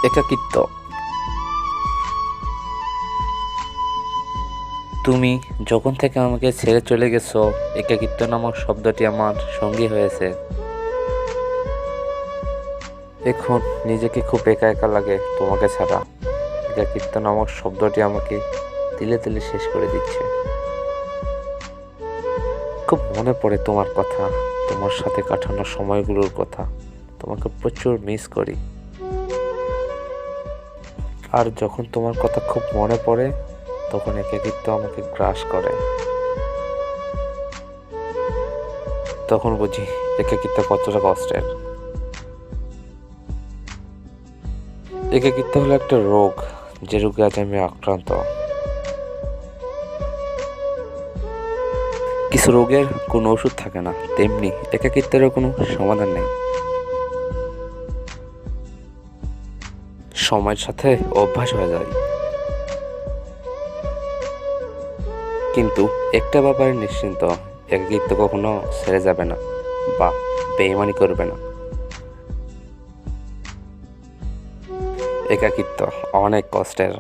একাকিত্ব। তুমি যখন থেকে আমাকে ছেড়ে চলে গেছো, একাকিত্ব নামক শব্দটি আমার সঙ্গী হয়েছে। এখন নিজেকে খুব একা একা লাগে তোমাকে ছাড়া। একাকিত্ব নামক শব্দটি আমাকে তিলে তিলে শেষ করে দিচ্ছে। খুব মনে পড়ে তোমার কথা, তোমার সাথে কাটানো সময়গুলোর কথা। তোমাকে প্রচুর মিস করি। আর যখন তোমার কথা খুব মনে পড়ে, তখন একাকিত্ব আমাকে গ্রাস করে। তখন বুঝি একাকিত্ব কতটা কষ্টের। একাকিত্ব হলো একটা রোগ, যে রোগে আজ আমি আক্রান্ত। কিছু রোগের কোনো ওষুধ থাকে না, তেমনি একাকিত্বেরও কোনো সমাধান নেই। সময়ের সাথে অভ্যাস হয়ে যায়, কিন্তু একটা ব্যাপারে নিশ্চিন্ত, একাকিত্ব কখনো ছেড়ে যাবে না বা বেইমানি করবে না। একাকিত্ব অনেক কষ্টের।